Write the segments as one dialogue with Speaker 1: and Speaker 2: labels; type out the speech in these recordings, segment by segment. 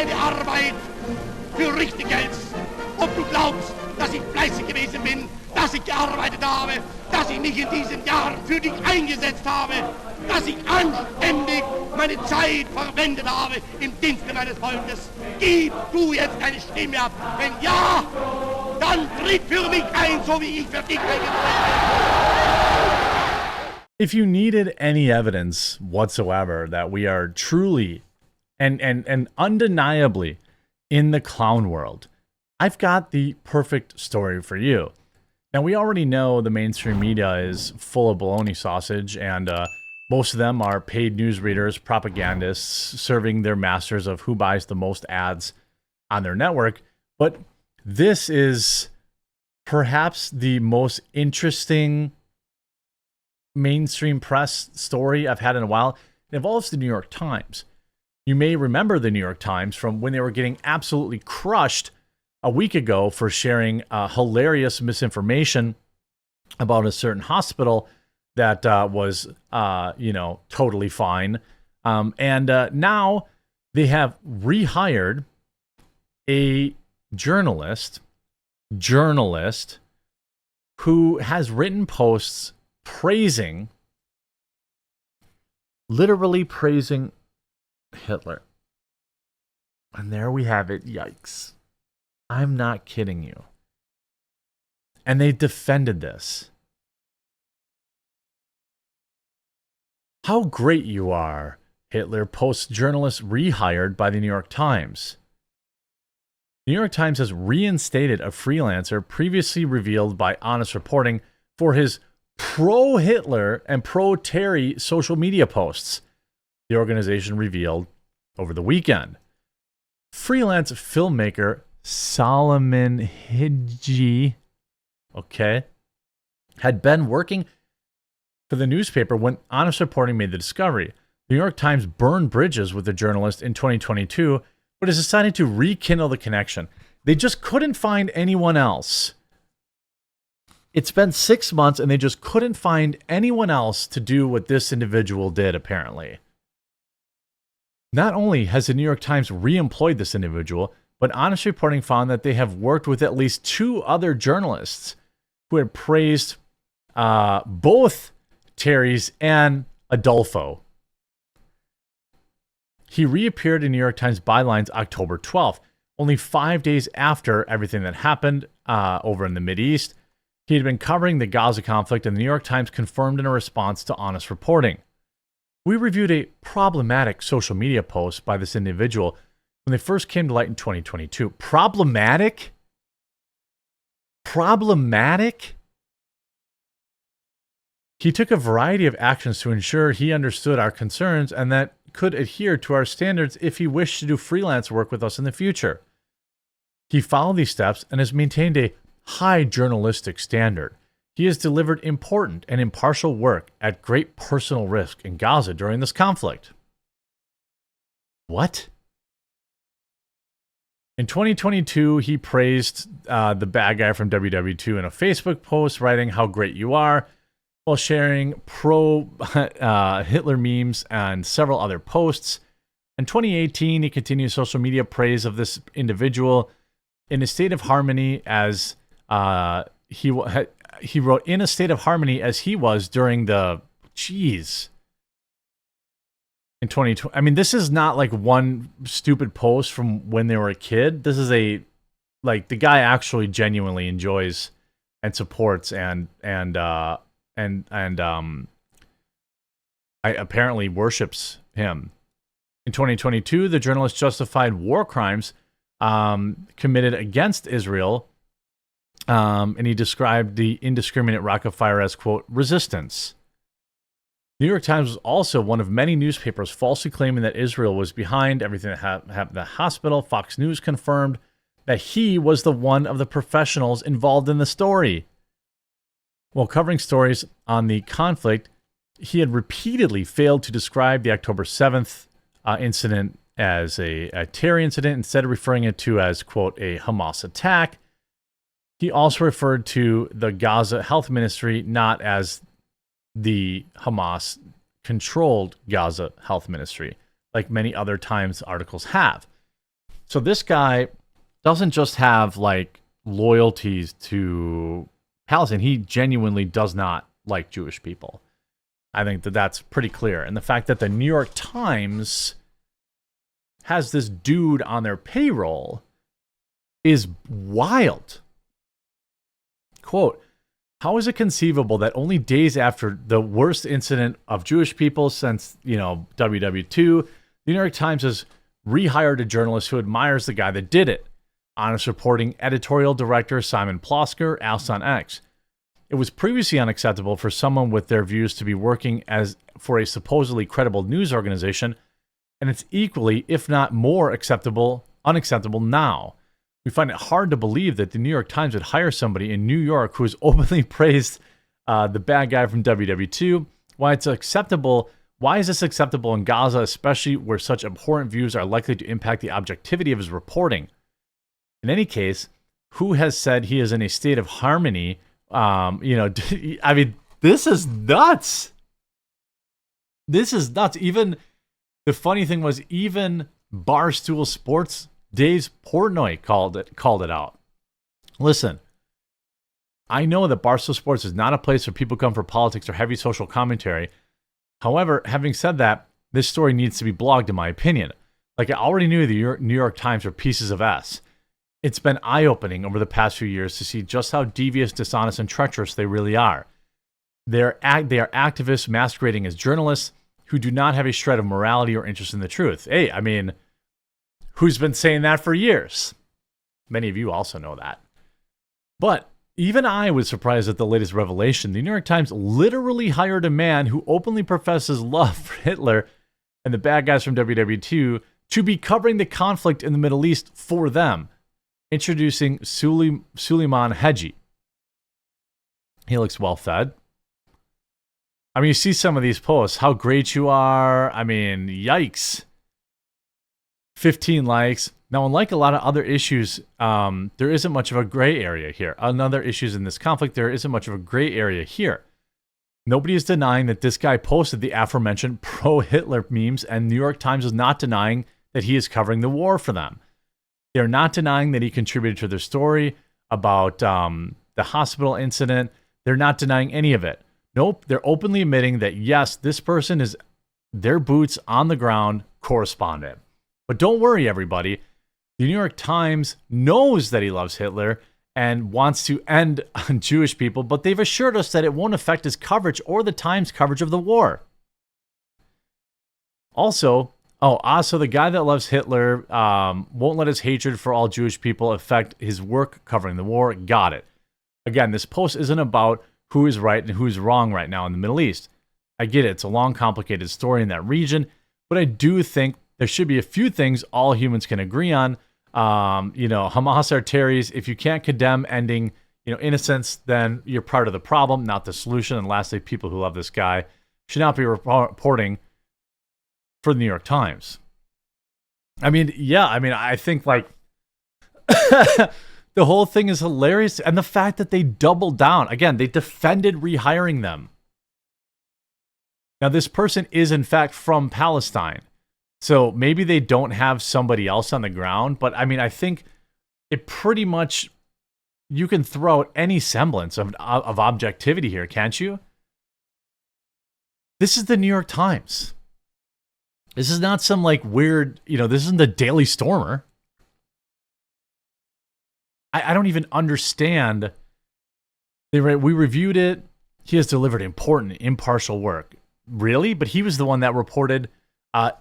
Speaker 1: meine Arbeit für richtig hältst. Ob du glaubst, dass ich fleißig gewesen bin, dass ich gearbeitet habe, dass ich mich in diesem Jahr für dich eingesetzt habe, dass ich anständig meine Zeit verwendet habe im Dienste meines Volkes. Gib du jetzt deine Stimme ab. Wenn ja, dann tritt für mich ein, so wie ich für dich eingetreten bin.
Speaker 2: If you needed any evidence whatsoever that we are truly and undeniably in the clown world, I've got the perfect story for you. Now, we already know the mainstream media is full of baloney sausage, and most of them are paid newsreaders, propagandists, serving their masters of who buys the most ads on their network. But this is perhaps the most interesting mainstream press story I've had in a while. It involves the New York Times. You may remember the New York Times from when they were getting absolutely crushed a week ago for sharing hilarious misinformation about a certain hospital that was, totally fine. And now they have rehired a journalist who has written posts literally praising Hitler. And there we have it. Yikes. I'm not kidding you. And they defended this. How great you are, Hitler, posts journalist rehired by the New York Times. The New York Times has reinstated a freelancer previously revealed by Honest Reporting for his pro-Hitler and pro-Terry social media posts, the organization revealed over the weekend. Freelance filmmaker Solomon Hidji, had been working for the newspaper when Honest Reporting made the discovery. The New York Times burned bridges with the journalist in 2022, but has decided to rekindle the connection. They just couldn't find anyone else. It's been 6 months and they just couldn't find anyone else to do what this individual did, apparently. Not only has the New York Times re-employed this individual, but Honest Reporting found that they have worked with at least 2 other journalists who had praised both Terry's and Adolfo. He reappeared in New York Times bylines October 12th, only 5 days after everything that happened over in the Mideast. He had been covering the Gaza conflict, and the New York Times confirmed in a response to Honest Reporting. We reviewed a problematic social media post by this individual when they first came to light in 2022. Problematic? Problematic? He took a variety of actions to ensure he understood our concerns and that could adhere to our standards if he wished to do freelance work with us in the future. He followed these steps and has maintained a high journalistic standard. He has delivered important and impartial work at great personal risk in Gaza during this conflict. What? In 2022, he praised the bad guy from WW2 in a Facebook post, writing how great you are, while sharing pro-Hitler memes and several other posts. In 2018, he continued social media praise of this individual in a state of harmony as he wrote, in a state of harmony as he was during the, in 2020. I mean, this is not like one stupid post from when they were a kid. This is the guy actually genuinely enjoys and supports and apparently worships him. In 2022, the journalist justified war crimes committed against Israel, and he described the indiscriminate rocket fire as, quote, resistance. The New York Times was also one of many newspapers falsely claiming that Israel was behind everything that happened at the hospital. Fox News confirmed that he was the one of the professionals involved in the story. While covering stories on the conflict, he had repeatedly failed to describe the October 7th incident as a terror incident, instead of referring it to as, quote, a Hamas attack. He also referred to the Gaza Health Ministry not as the Hamas-controlled Gaza Health Ministry, like many other Times articles have. So this guy doesn't just have like loyalties to Palestine. He genuinely does not like Jewish people. I think that that's pretty clear. And the fact that the New York Times has this dude on their payroll is wild. Quote, how is it conceivable that only days after the worst incident of Jewish people since, WW2, the New York Times has rehired a journalist who admires the guy that did it? Honest reporting editorial director Simon Plosker asked on X. It was previously unacceptable for someone with their views to be working as for a supposedly credible news organization, and it's equally, if not more, unacceptable now. We find it hard to believe that the New York Times would hire somebody in New York who has openly praised the bad guy from WW2. Why is this acceptable in Gaza, especially where such abhorrent views are likely to impact the objectivity of his reporting? In any case, who has said he is in a state of harmony? I mean, this is nuts. This is nuts. Even the funny thing was, even Barstool Sports, Dave Portnoy called it out. Listen, I know that Barstool Sports is not a place where people come for politics or heavy social commentary. However, having said that, this story needs to be blogged, in my opinion. Like, I already knew the New York Times were pieces of S. It's been eye-opening over the past few years to see just how devious, dishonest, and treacherous they really are. They are activists masquerading as journalists who do not have a shred of morality or interest in the truth. Hey, I mean, who's been saying that for years? Many of you also know that. But even I was surprised at the latest revelation. The New York Times literally hired a man who openly professes love for Hitler and the bad guys from WW2 to be covering the conflict in the Middle East for them. Introducing Suleiman Hedji. He looks well-fed. I mean, you see some of these posts. How great you are. I mean, yikes. 15 likes. Now, unlike a lot of other issues, there isn't much of a gray area here. On other issues in this conflict, there isn't much of a gray area here. Nobody is denying that this guy posted the aforementioned pro-Hitler memes, and New York Times is not denying that he is covering the war for them. They're not denying that he contributed to their story about the hospital incident. They're not denying any of it. Nope, they're openly admitting that, yes, this person is their boots on the ground correspondent. But don't worry, everybody. The New York Times knows that he loves Hitler and wants to end on Jewish people, but they've assured us that it won't affect his coverage or the Times' coverage of the war. Also, the guy that loves Hitler won't let his hatred for all Jewish people affect his work covering the war. Got it. Again, this post isn't about who is right and who is wrong right now in the Middle East. I get it. It's a long, complicated story in that region, but I do think there should be a few things all humans can agree on. Hamas are terrorists. If you can't condemn ending, innocence, then you're part of the problem, not the solution. And lastly, people who love this guy should not be reporting for the New York Times. I think like the whole thing is hilarious. And the fact that they doubled down, again, they defended rehiring them. Now, this person is in fact from Palestine. So maybe they don't have somebody else on the ground, but I think it pretty much, you can throw out any semblance of objectivity here, can't you? This is the New York Times. This is not some like weird, this isn't the Daily Stormer. I don't even understand. We reviewed it. He has delivered important, impartial work. Really? But he was the one that reported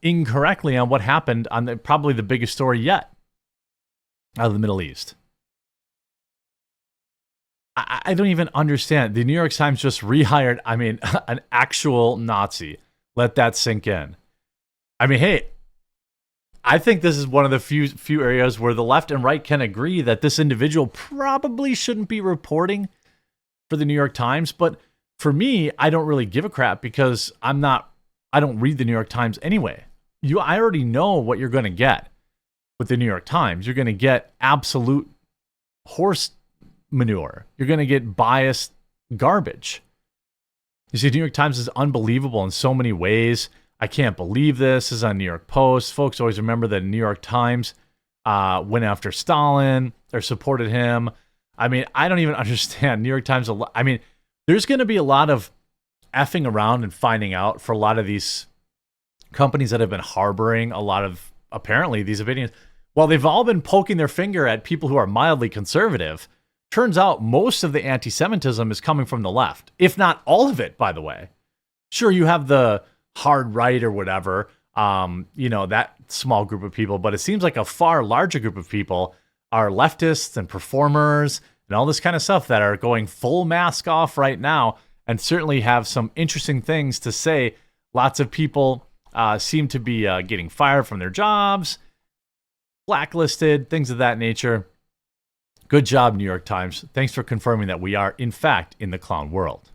Speaker 2: incorrectly on what happened on probably the biggest story yet out of the Middle East. I don't even understand. The New York Times just rehired, an actual Nazi. Let that sink in. Hey, I think this is one of the few areas where the left and right can agree that this individual probably shouldn't be reporting for the New York Times. But for me, I don't really give a crap because I don't read the New York Times anyway. I already know what you're going to get with the New York Times. You're going to get absolute horse manure. You're going to get biased garbage. You see, the New York Times is unbelievable in so many ways. I can't believe this is on New York Post. Folks always remember that New York Times went after Stalin or supported him. I mean, I don't even understand. New York Times, I mean, there's going to be a lot of effing around and finding out for a lot of these companies that have been harboring a lot of, apparently, these opinions. While they've all been poking their finger at people who are mildly conservative, turns out most of the anti-Semitism is coming from the left, if not all of it, by the way. Sure, you have the hard right or whatever, that small group of people, but it seems like a far larger group of people are leftists and performers and all this kind of stuff that are going full mask off right now and certainly have some interesting things to say. Lots of people seem to be getting fired from their jobs, blacklisted, things of that nature. Good job, New York Times. Thanks for confirming that we are, in fact, in the clown world.